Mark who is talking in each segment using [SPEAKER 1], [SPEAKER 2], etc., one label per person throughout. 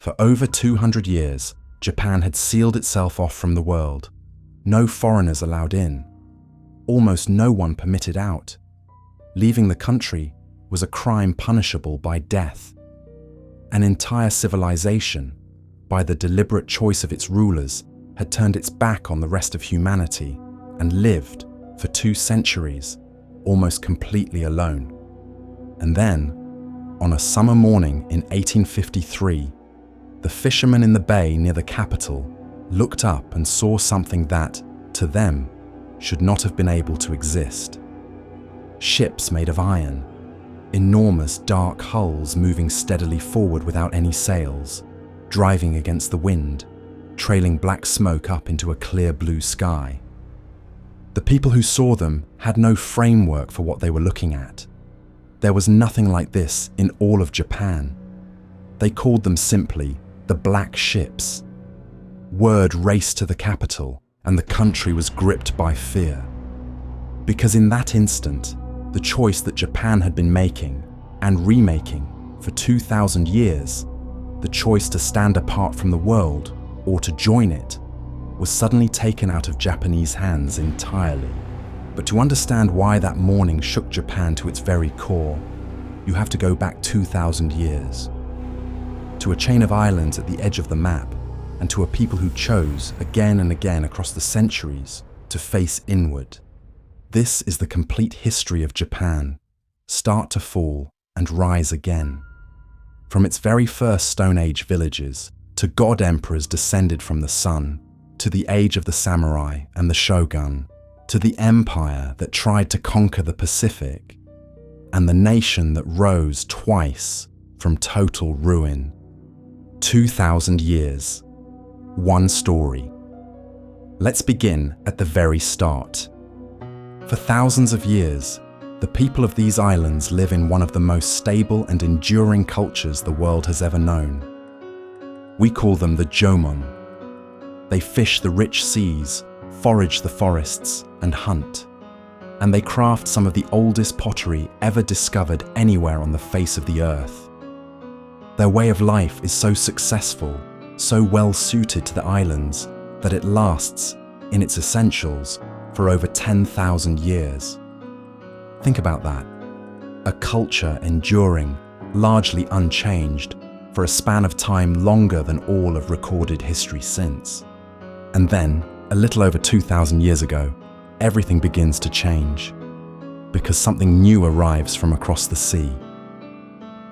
[SPEAKER 1] For over 200 years, Japan had sealed itself off from the world. No foreigners allowed in. Almost no one permitted out. Leaving the country was a crime punishable by death. An entire civilization, by the deliberate choice of its rulers, had turned its back on the rest of humanity and lived, for 2 centuries, almost completely alone. And then, on a summer morning in 1853, the fishermen in the bay near the capital looked up and saw something that, to them, should not have been able to exist. Ships made of iron, enormous dark hulls moving steadily forward without any sails, driving against the wind, trailing black smoke up into a clear blue sky. The people who saw them had no framework for what they were looking at. There was nothing like this in all of Japan. They called them simply the Black Ships. Word raced to the capital, and the country was gripped by fear. Because in that instant, the choice that Japan had been making and remaking for 2,000 years, the choice to stand apart from the world or to join it, was suddenly taken out of Japanese hands entirely. But to understand why that morning shook Japan to its very core, you have to go back 2,000 years. To a chain of islands at the edge of the map, and to a people who chose, again and again across the centuries, to face inward. This is the complete history of Japan, start to fall and rise again. From its very first Stone Age villages, to god emperors descended from the sun, to the age of the samurai and the shogun, to the empire that tried to conquer the Pacific, and the nation that rose twice from total ruin. 2,000 years. One story. Let's begin at the very start. For thousands of years, the people of these islands live in one of the most stable and enduring cultures the world has ever known. We call them the Jomon. They fish the rich seas, forage the forests, and hunt. And they craft some of the oldest pottery ever discovered anywhere on the face of the earth. Their way of life is so successful, so well suited to the islands, that it lasts, in its essentials, for over 10,000 years. Think about that. A culture enduring, largely unchanged, for a span of time longer than all of recorded history since. And then, a little over 2,000 years ago, everything begins to change, because something new arrives from across the sea.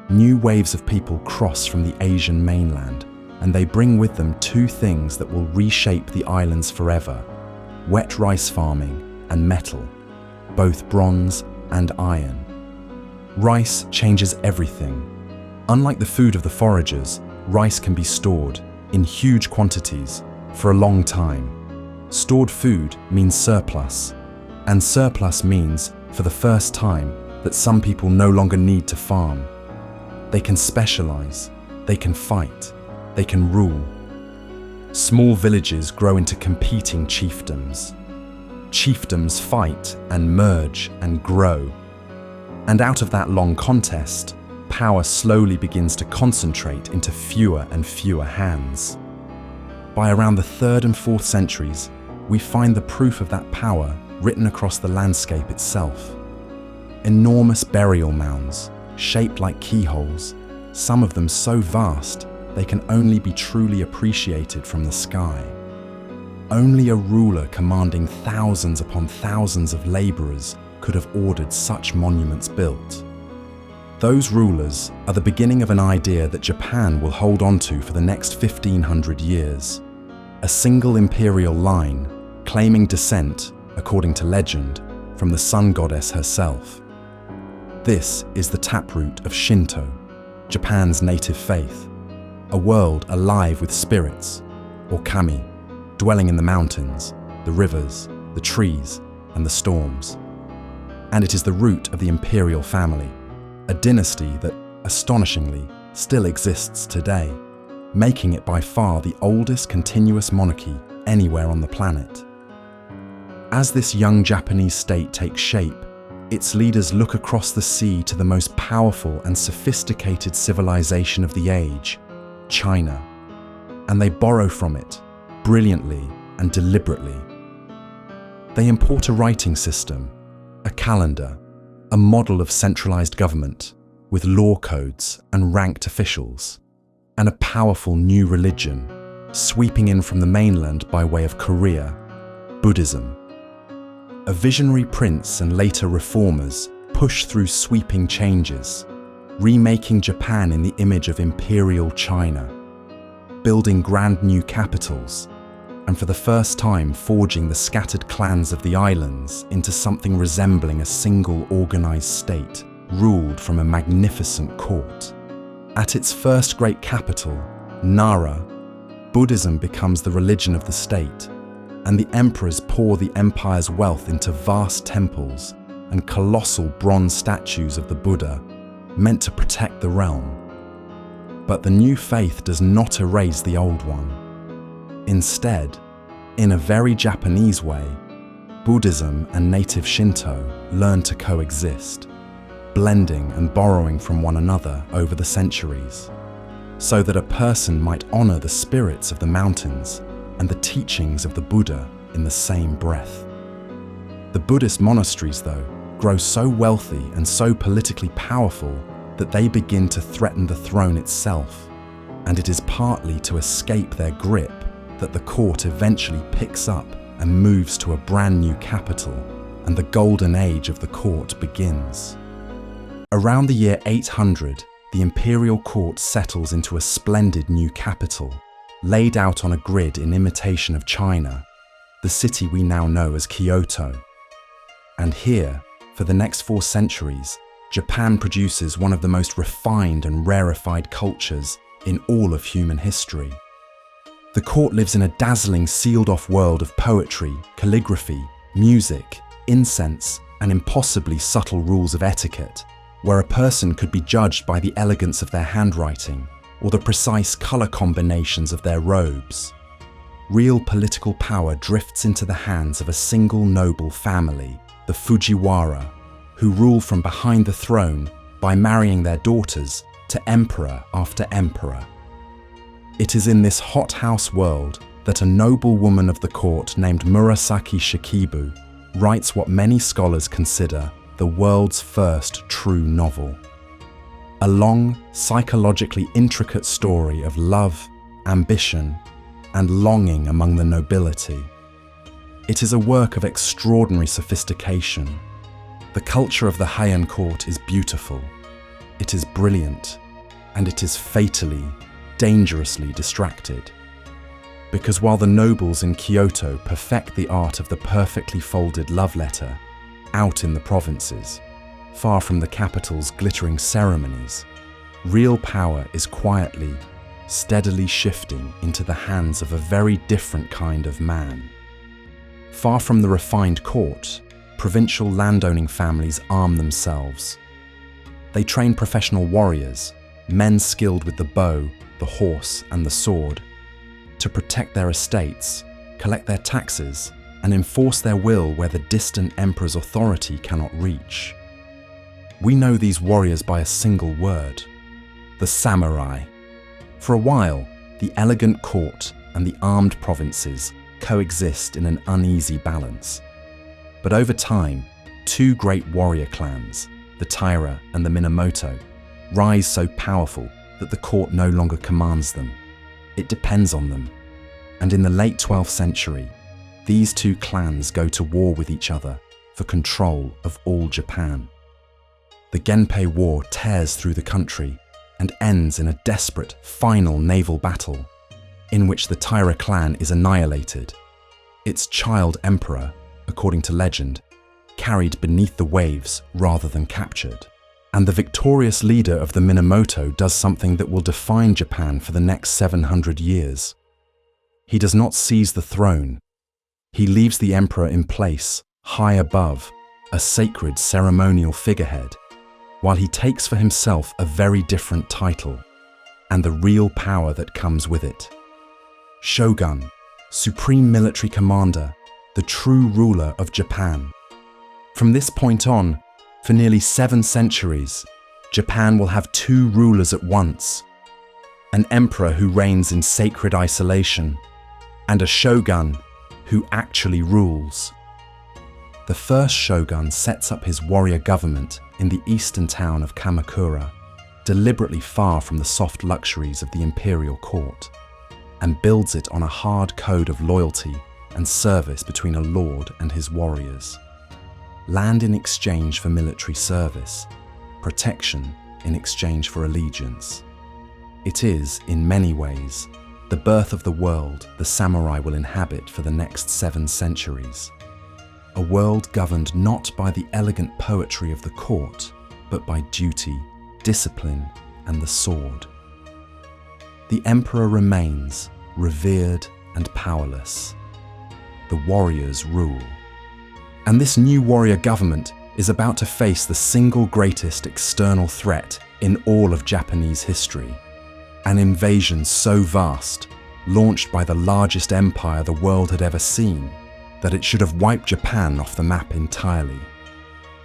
[SPEAKER 1] New waves of people cross from the Asian mainland, and they bring with them 2 things that will reshape the islands forever: wet rice farming and metal, both bronze and iron. Rice changes everything. Unlike the food of the foragers, rice can be stored, in huge quantities, for a long time. Stored food means surplus, and surplus means, for the first time, that some people no longer need to farm. They can specialize, they can fight, they can rule. Small villages grow into competing chiefdoms. Chiefdoms fight and merge and grow. And out of that long contest, power slowly begins to concentrate into fewer and fewer hands. By around the 3rd and 4th centuries, we find the proof of that power written across the landscape itself. Enormous burial mounds, shaped like keyholes, some of them so vast they can only be truly appreciated from the sky. Only a ruler commanding thousands upon thousands of laborers could have ordered such monuments built. Those rulers are the beginning of an idea that Japan will hold on to for the next 1,500 years. A single imperial line, claiming descent, according to legend, from the sun goddess herself. This is the taproot of Shinto, Japan's native faith, a world alive with spirits, or kami, dwelling in the mountains, the rivers, the trees, and the storms. And it is the root of the imperial family, a dynasty that, astonishingly, still exists today, making it by far the oldest continuous monarchy anywhere on the planet. As this young Japanese state takes shape, its leaders look across the sea to the most powerful and sophisticated civilization of the age, China, and they borrow from it brilliantly and deliberately. They import a writing system, a calendar, a model of centralized government with law codes and ranked officials, and a powerful new religion sweeping in from the mainland by way of Korea, Buddhism. A visionary prince and later reformers push through sweeping changes, remaking Japan in the image of imperial China, building grand new capitals, and for the first time forging the scattered clans of the islands into something resembling a single organized state, ruled from a magnificent court. At its first great capital, Nara, Buddhism becomes the religion of the state, and the emperors pour the empire's wealth into vast temples and colossal bronze statues of the Buddha, meant to protect the realm. But the new faith does not erase the old one. Instead, in a very Japanese way, Buddhism and native Shinto learn to coexist, blending and borrowing from one another over the centuries, so that a person might honor the spirits of the mountains and the teachings of the Buddha in the same breath. The Buddhist monasteries, though, grow so wealthy and so politically powerful that they begin to threaten the throne itself, and it is partly to escape their grip that the court eventually picks up and moves to a brand new capital, and the golden age of the court begins. Around the year 800, the imperial court settles into a splendid new capital, laid out on a grid in imitation of China, the city we now know as Kyoto. And here, for the next 4 centuries, Japan produces one of the most refined and rarefied cultures in all of human history. The court lives in a dazzling sealed-off world of poetry, calligraphy, music, incense, and impossibly subtle rules of etiquette, where a person could be judged by the elegance of their handwriting or the precise color combinations of their robes. Real political power drifts into the hands of a single noble family, the Fujiwara, who rule from behind the throne by marrying their daughters to emperor after emperor. It is in this hothouse world that a noble woman of the court named Murasaki Shikibu writes what many scholars consider the world's first true novel. A long, psychologically intricate story of love, ambition, and longing among the nobility. It is a work of extraordinary sophistication. The culture of the Heian court is beautiful, it is brilliant, and it is fatally, dangerously distracted. Because while the nobles in Kyoto perfect the art of the perfectly folded love letter, out in the provinces, far from the capital's glittering ceremonies, real power is quietly, steadily shifting into the hands of a very different kind of man. Far from the refined court, provincial landowning families arm themselves. They train professional warriors, men skilled with the bow, the horse, and the sword, to protect their estates, collect their taxes, and enforce their will where the distant emperor's authority cannot reach. We know these warriors by a single word: the samurai. For a while, the elegant court and the armed provinces coexist in an uneasy balance. But over time, 2 great warrior clans, the Taira and the Minamoto, rise so powerful that the court no longer commands them. It depends on them. And in the late 12th century, these 2 clans go to war with each other for control of all Japan. The Genpei War tears through the country and ends in a desperate final naval battle in which the Taira clan is annihilated, its child emperor, according to legend, carried beneath the waves rather than captured. And the victorious leader of the Minamoto does something that will define Japan for the next 700 years. He does not seize the throne. He leaves the emperor in place, high above, a sacred ceremonial figurehead, while he takes for himself a very different title, and the real power that comes with it. Shogun, supreme military commander, the true ruler of Japan. From this point on, for nearly 7 centuries, Japan will have 2 rulers at once. an emperor who reigns in sacred isolation, and a shogun who actually rules. The first shogun sets up his warrior government in the eastern town of Kamakura, deliberately far from the soft luxuries of the imperial court, and builds it on a hard code of loyalty and service between a lord and his warriors. Land in exchange for military service, protection in exchange for allegiance. It is, in many ways, the birth of the world the samurai will inhabit for the next 7 centuries. A world governed not by the elegant poetry of the court, but by duty, discipline, and the sword. The emperor remains revered and powerless. The warriors rule. And this new warrior government is about to face the single greatest external threat in all of Japanese history. An invasion so vast, launched by the largest empire the world had ever seen, that it should have wiped Japan off the map entirely.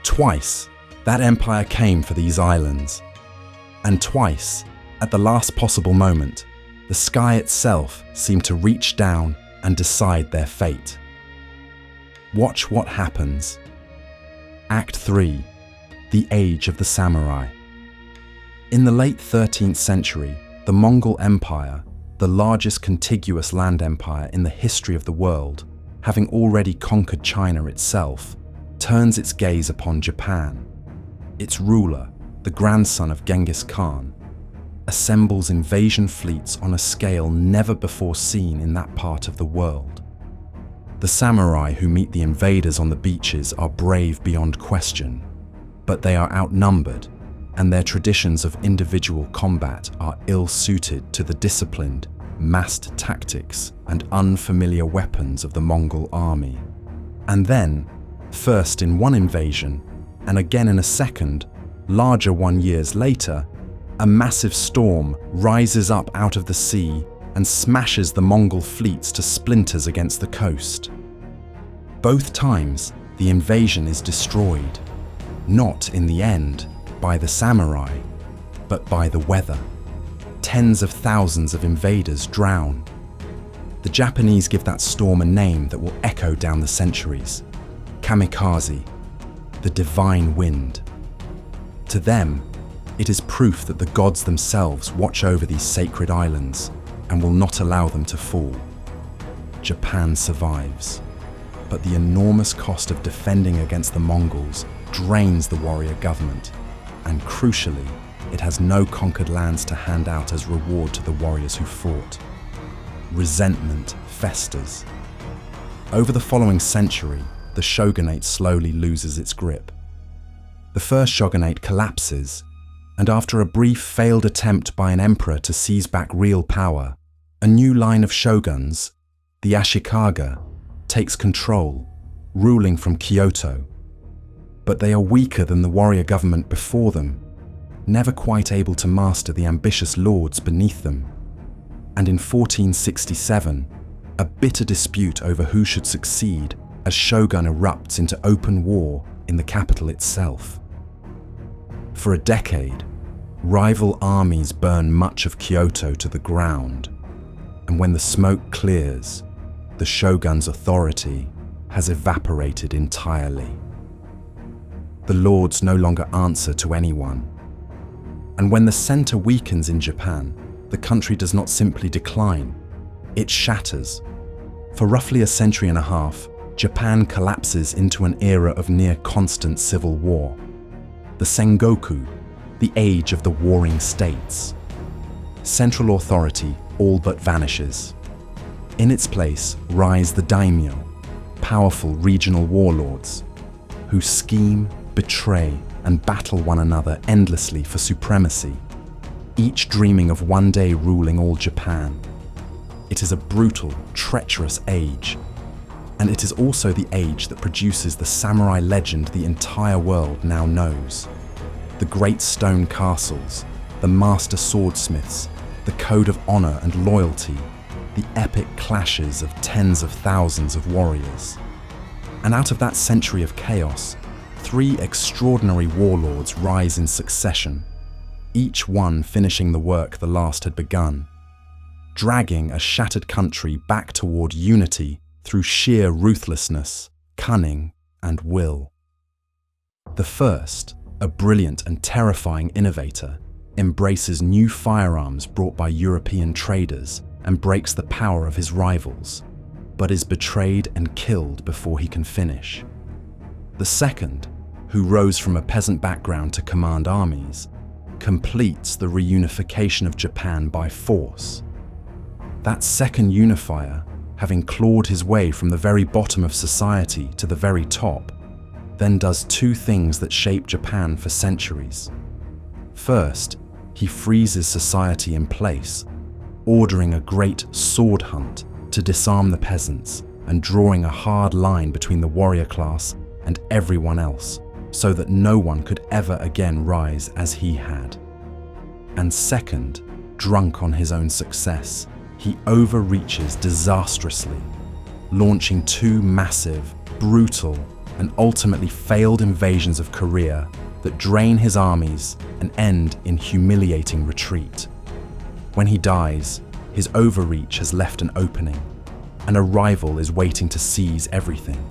[SPEAKER 1] Twice, that empire came for these islands. And twice, at the last possible moment, the sky itself seemed to reach down and decide their fate. Watch what happens. Act 3. The Age of the Samurai. In the late 13th century, the Mongol Empire, the largest contiguous land empire in the history of the world, having already conquered China itself, turns its gaze upon Japan. Its ruler, the grandson of Genghis Khan, assembles invasion fleets on a scale never before seen in that part of the world. The samurai who meet the invaders on the beaches are brave beyond question, but they are outnumbered, and their traditions of individual combat are ill-suited to the disciplined, massed tactics and unfamiliar weapons of the Mongol army. And then, first in one invasion, and again in a second, larger one years later, a massive storm rises up out of the sea and smashes the Mongol fleets to splinters against the coast. Both times, the invasion is destroyed, not in the end by the samurai, but by the weather. Tens of thousands of invaders drown. The Japanese give that storm a name that will echo down the centuries: kamikaze, the divine wind. To them, it is proof that the gods themselves watch over these sacred islands and will not allow them to fall. Japan survives, but the enormous cost of defending against the Mongols drains the warrior government, and crucially, it has no conquered lands to hand out as reward to the warriors who fought. Resentment festers. Over the following century, the shogunate slowly loses its grip. The first shogunate collapses, and after a brief failed attempt by an emperor to seize back real power, a new line of shoguns, the Ashikaga, takes control, ruling from Kyoto. But they are weaker than the warrior government before them, never quite able to master the ambitious lords beneath them. And in 1467, a bitter dispute over who should succeed as shogun erupts into open war in the capital itself. For a decade, rival armies burn much of Kyoto to the ground, and when the smoke clears, the shogun's authority has evaporated entirely. The lords no longer answer to anyone. And when the center weakens in Japan, the country does not simply decline, it shatters. For roughly a century and a half, Japan collapses into an era of near constant civil war. The Sengoku, the age of the warring states. Central authority all but vanishes. In its place rise the daimyo, powerful regional warlords, who scheme, betray, and battle one another endlessly for supremacy, each dreaming of one day ruling all Japan. It is a brutal, treacherous age, and it is also the age that produces the samurai legend the entire world now knows. The great stone castles, the master swordsmiths, the code of honor and loyalty, the epic clashes of tens of thousands of warriors. And out of that century of chaos, 3 extraordinary warlords rise in succession: each one finishing the work the last had begun, dragging a shattered country back toward unity through sheer ruthlessness, cunning, and will. The first, a brilliant and terrifying innovator, embraces new firearms brought by European traders and breaks the power of his rivals, but is betrayed and killed before he can finish. The second, who rose from a peasant background to command armies, completes the reunification of Japan by force. That second unifier, having clawed his way from the very bottom of society to the very top, then does two things that shape Japan for centuries. First, he freezes society in place, ordering a great sword hunt to disarm the peasants and drawing a hard line between the warrior class and everyone else, so that no one could ever again rise as he had. And second, drunk on his own success, he overreaches disastrously, launching two massive, brutal, and ultimately failed invasions of Korea that drain his armies and end in humiliating retreat. When he dies, his overreach has left an opening, and a rival is waiting to seize everything.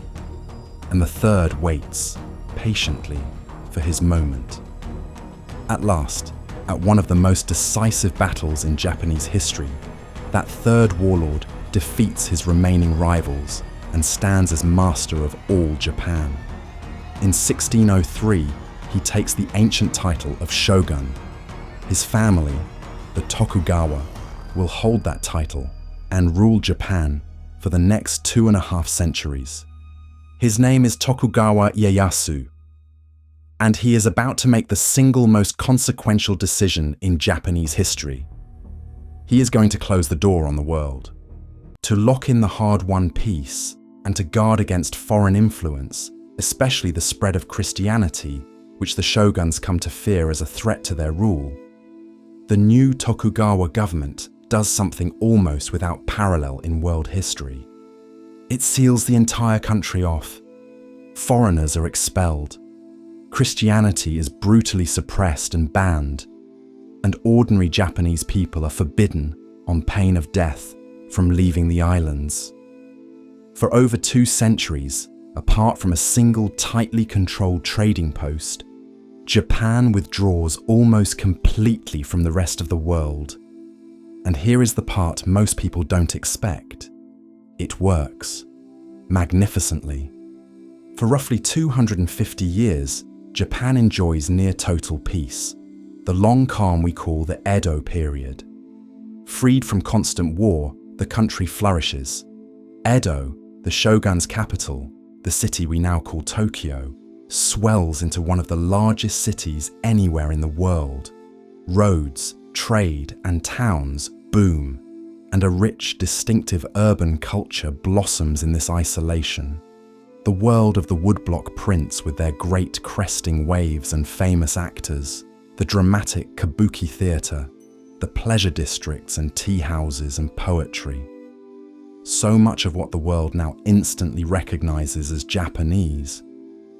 [SPEAKER 1] And the third waits, patiently, for his moment. At last, at one of the most decisive battles in Japanese history, that third warlord defeats his remaining rivals and stands as master of all Japan. In 1603, he takes the ancient title of shogun. His family, the Tokugawa, will hold that title and rule Japan for the next 2.5 centuries. His name is Tokugawa Ieyasu, and he is about to make the single most consequential decision in Japanese history. He is going to close the door on the world, to lock in the hard-won peace, and to guard against foreign influence, especially the spread of Christianity, which the shoguns come to fear as a threat to their rule. The new Tokugawa government does something almost without parallel in world history. It seals the entire country off. Foreigners are expelled. Christianity is brutally suppressed and banned, and ordinary Japanese people are forbidden, on pain of death, from leaving the islands. For over 2 centuries, apart from a single tightly controlled trading post, Japan withdraws almost completely from the rest of the world. And here is the part most people don't expect. It works. Magnificently. For roughly 250 years, Japan enjoys near total peace, the long calm we call the Edo period. Freed from constant war, the country flourishes. Edo, the shogun's capital, the city we now call Tokyo, swells into one of the largest cities anywhere in the world. Roads, trade, and towns boom, and a rich, distinctive urban culture blossoms in this isolation. The world of the woodblock prints with their great cresting waves and famous actors, the dramatic kabuki theatre, the pleasure districts and tea houses and poetry. So much of what the world now instantly recognizes as Japanese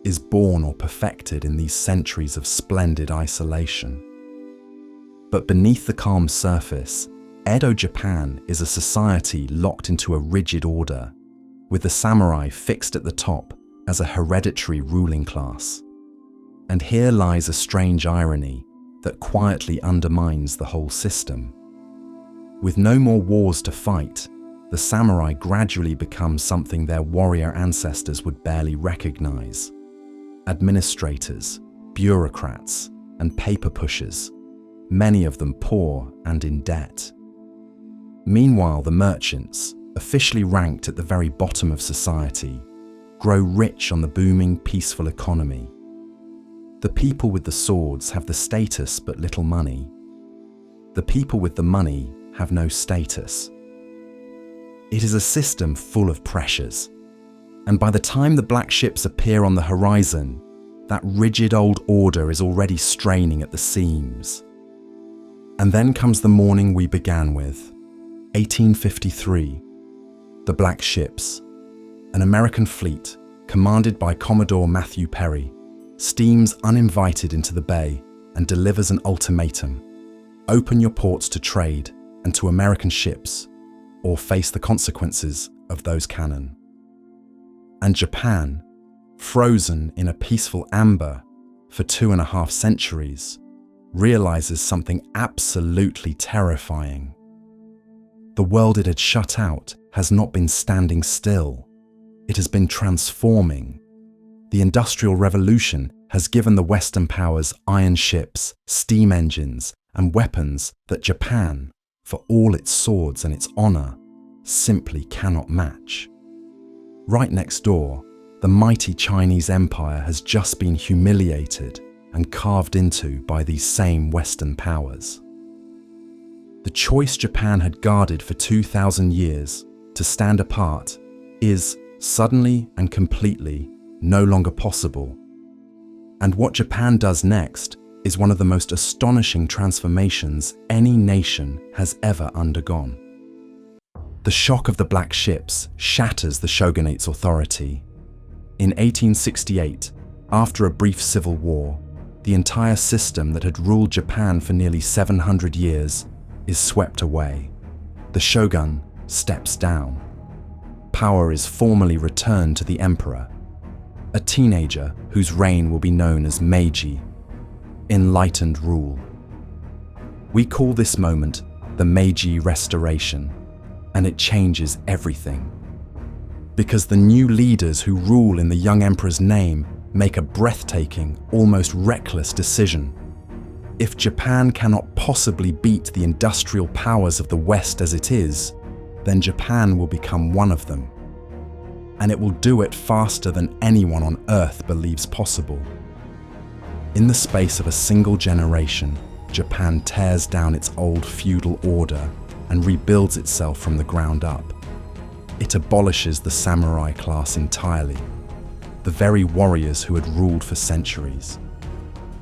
[SPEAKER 1] is born or perfected in these centuries of splendid isolation. But beneath the calm surface, Edo Japan is a society locked into a rigid order, with the samurai fixed at the top as a hereditary ruling class. And here lies a strange irony that quietly undermines the whole system. With no more wars to fight, the samurai gradually become something their warrior ancestors would barely recognize. Administrators, bureaucrats, and paper pushers, many of them poor and in debt. Meanwhile, the merchants, officially ranked at the very bottom of society, grow rich on the booming, peaceful economy. The people with the swords have the status but little money. The people with the money have no status. It is a system full of pressures, and by the time the black ships appear on the horizon, that rigid old order is already straining at the seams. And then comes the morning we began with, 1853. The Black Ships, an American fleet commanded by Commodore Matthew Perry, steams uninvited into the bay and delivers an ultimatum: open your ports to trade and to American ships, or face the consequences of those cannon. And Japan, frozen in a peaceful amber for 2.5 centuries, realizes something absolutely terrifying. The world it had shut out has not been standing still. It has been transforming. The Industrial Revolution has given the Western powers iron ships, steam engines, and weapons that Japan, for all its swords and its honor, simply cannot match. Right next door, the mighty Chinese Empire has just been humiliated and carved into by these same Western powers. The choice Japan had guarded for 2,000 years to stand apart is, suddenly and completely, no longer possible. And what Japan does next is one of the most astonishing transformations any nation has ever undergone. The shock of the Black Ships shatters the shogunate's authority. In 1868, after a brief civil war, the entire system that had ruled Japan for nearly 700 years is swept away. The shogun steps down. Power is formally returned to the emperor, a teenager whose reign will be known as Meiji, enlightened rule. We call this moment the Meiji Restoration, and it changes everything. Because the new leaders who rule in the young emperor's name make a breathtaking, almost reckless decision. If Japan cannot possibly beat the industrial powers of the West as it is, then Japan will become one of them. And it will do it faster than anyone on Earth believes possible. In the space of a single generation, Japan tears down its old feudal order and rebuilds itself from the ground up. It abolishes the samurai class entirely, the very warriors who had ruled for centuries.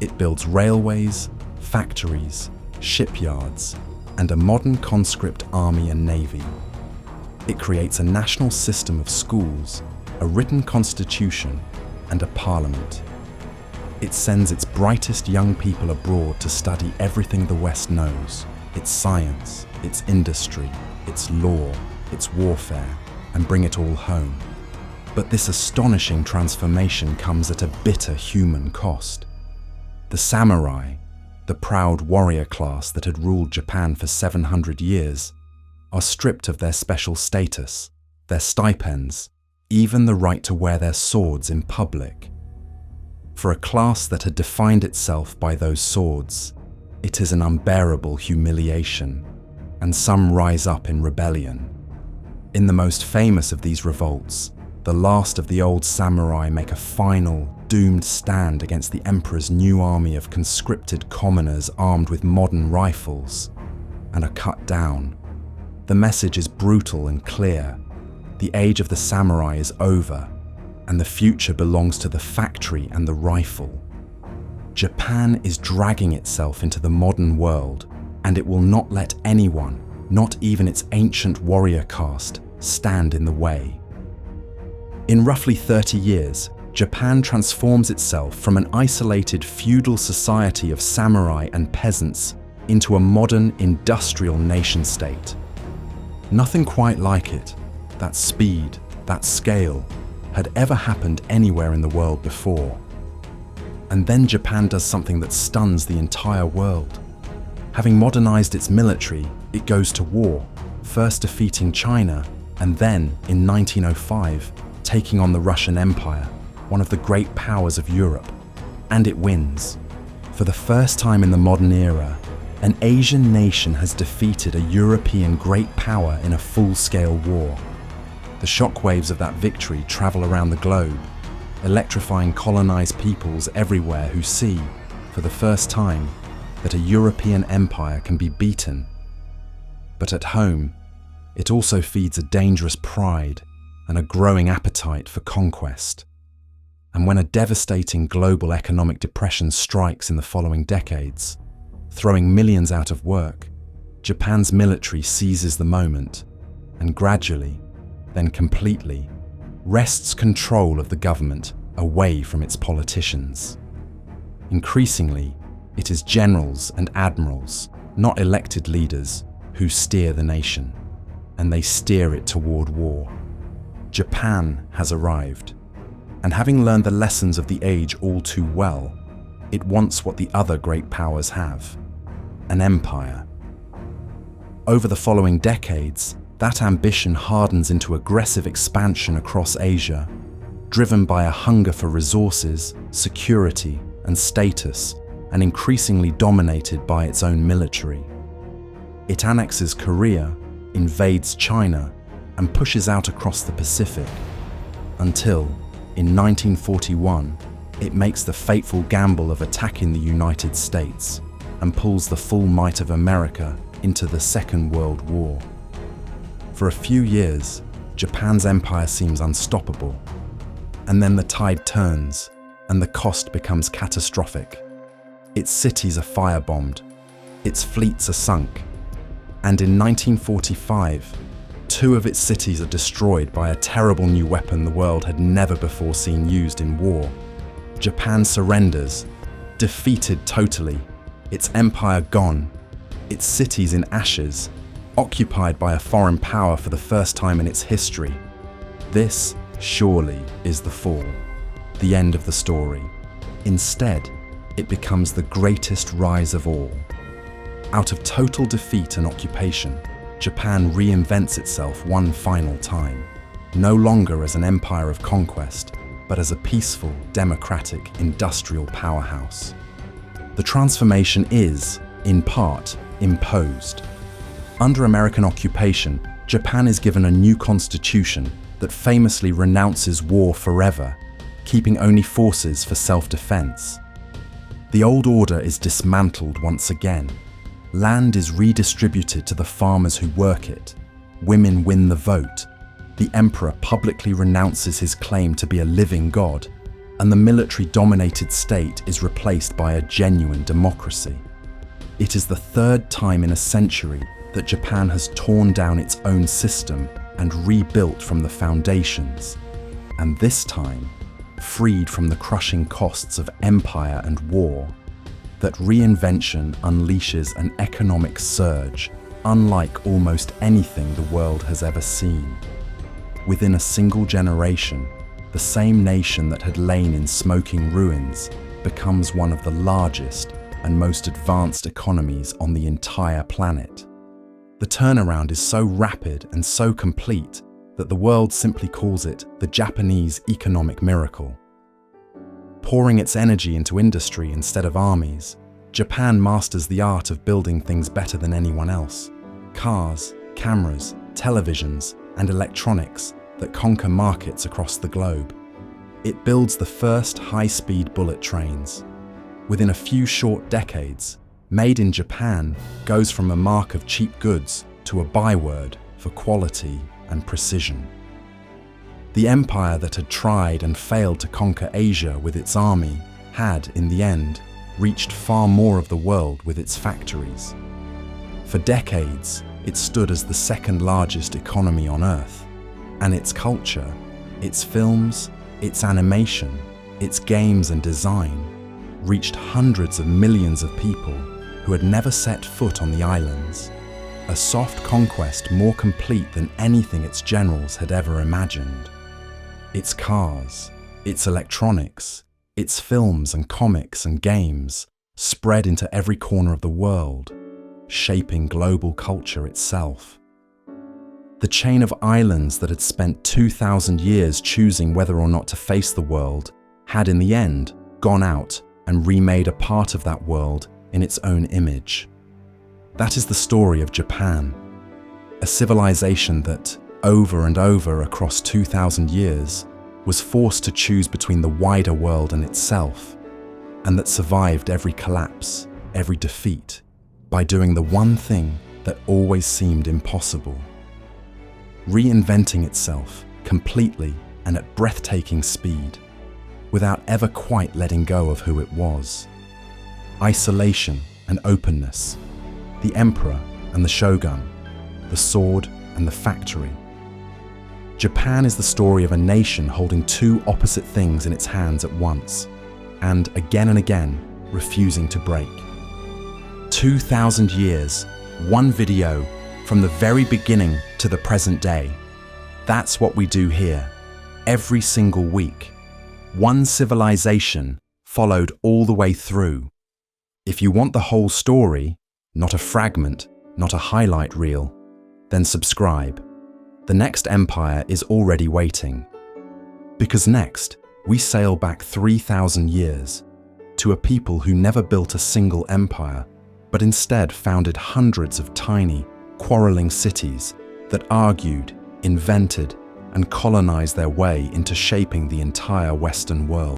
[SPEAKER 1] It builds railways, factories, shipyards, and a modern conscript army and navy. It creates a national system of schools, a written constitution, and a parliament. It sends its brightest young people abroad to study everything the West knows: its science, its industry, its law, its warfare, and bring it all home. But this astonishing transformation comes at a bitter human cost. The samurai, the proud warrior class that had ruled Japan for 700 years, are stripped of their special status, their stipends, even the right to wear their swords in public. For a class that had defined itself by those swords, it is an unbearable humiliation, and some rise up in rebellion. In the most famous of these revolts, the last of the old samurai make a final, doomed stand against the emperor's new army of conscripted commoners armed with modern rifles, and are cut down. The message is brutal and clear. The age of the samurai is over, and the future belongs to the factory and the rifle. Japan is dragging itself into the modern world, and it will not let anyone, not even its ancient warrior caste, stand in the way. In roughly 30 years, Japan transforms itself from an isolated feudal society of samurai and peasants into a modern industrial nation-state. Nothing quite like it, that speed, that scale, had ever happened anywhere in the world before. And then Japan does something that stuns the entire world. Having modernized its military, it goes to war, first defeating China, and then, in 1905, taking on the Russian Empire, one of the great powers of Europe. And it wins. For the first time in the modern era, an Asian nation has defeated a European great power in a full-scale war. The shockwaves of that victory travel around the globe, electrifying colonized peoples everywhere who see, for the first time, that a European empire can be beaten. But at home, it also feeds a dangerous pride and a growing appetite for conquest. And when a devastating global economic depression strikes in the following decades, throwing millions out of work, Japan's military seizes the moment and gradually, then completely, wrests control of the government away from its politicians. Increasingly, It is generals and admirals, not elected leaders, who steer the nation, and they steer it toward war. Japan has arrived, and having learned the lessons of the age all too well, it wants what the other great powers have: an empire. Over the following decades, that ambition hardens into aggressive expansion across Asia, driven by a hunger for resources, security, and status, and increasingly dominated by its own military. It annexes Korea, invades China, and pushes out across the Pacific, until, in 1941, it makes the fateful gamble of attacking the United States and pulls the full might of America into the Second World War. For a few years, Japan's empire seems unstoppable, and then the tide turns and the cost becomes catastrophic. Its cities are firebombed, its fleets are sunk, and in 1945, 2 of its cities are destroyed by a terrible new weapon the world had never before seen used in war. Japan surrenders, defeated totally, its empire gone, its cities in ashes, occupied by a foreign power for the first time in its history. This, surely, is the fall, the end of the story. Instead, it becomes the greatest rise of all. Out of total defeat and occupation, Japan reinvents itself one final time, no longer as an empire of conquest, but as a peaceful, democratic, industrial powerhouse. The transformation is, in part, imposed. Under American occupation, Japan is given a new constitution that famously renounces war forever, keeping only forces for self-defense. The old order is dismantled once again. Land is redistributed to the farmers who work it. Women win the vote. The emperor publicly renounces his claim to be a living god, and the military-dominated state is replaced by a genuine democracy. It is the 3rd time in a century that Japan has torn down its own system and rebuilt from the foundations, and this time, freed from the crushing costs of empire and war, that reinvention unleashes an economic surge unlike almost anything the world has ever seen. Within a single generation, the same nation that had lain in smoking ruins becomes one of the largest and most advanced economies on the entire planet. The turnaround is so rapid and so complete that the world simply calls it the Japanese economic miracle. Pouring its energy into industry instead of armies, Japan masters the art of building things better than anyone else. Cars, cameras, televisions, and electronics that conquer markets across the globe. It builds the first high-speed bullet trains. Within a few short decades, Made in Japan goes from a mark of cheap goods to a byword for quality and precision. The empire that had tried and failed to conquer Asia with its army had, in the end, reached far more of the world with its factories. For decades, it stood as the 2nd largest economy on Earth, and its culture, its films, its animation, its games and design reached hundreds of millions of people who had never set foot on the islands, a soft conquest more complete than anything its generals had ever imagined. Its cars, its electronics, its films and comics and games spread into every corner of the world, shaping global culture itself. The chain of islands that had spent 2,000 years choosing whether or not to face the world had in the end gone out and remade a part of that world in its own image. That is the story of Japan, a civilization that, over and over across 2,000 years, was forced to choose between the wider world and itself, and that survived every collapse, every defeat, by doing the one thing that always seemed impossible: reinventing itself completely and at breathtaking speed, without ever quite letting go of who it was. Isolation and openness, the emperor and the shogun, the sword and the factory. Japan is the story of a nation holding 2 opposite things in its hands at once, and again refusing to break. 2,000 years, one video, from the very beginning to the present day. That's what we do here, every single week. One civilization followed all the way through. If you want the whole story, not a fragment, not a highlight reel, then subscribe. The next empire is already waiting. Because next, we sail back 3,000 years to a people who never built a single empire, but instead founded hundreds of tiny, quarreling cities that argued, invented, and colonized their way into shaping the entire Western world.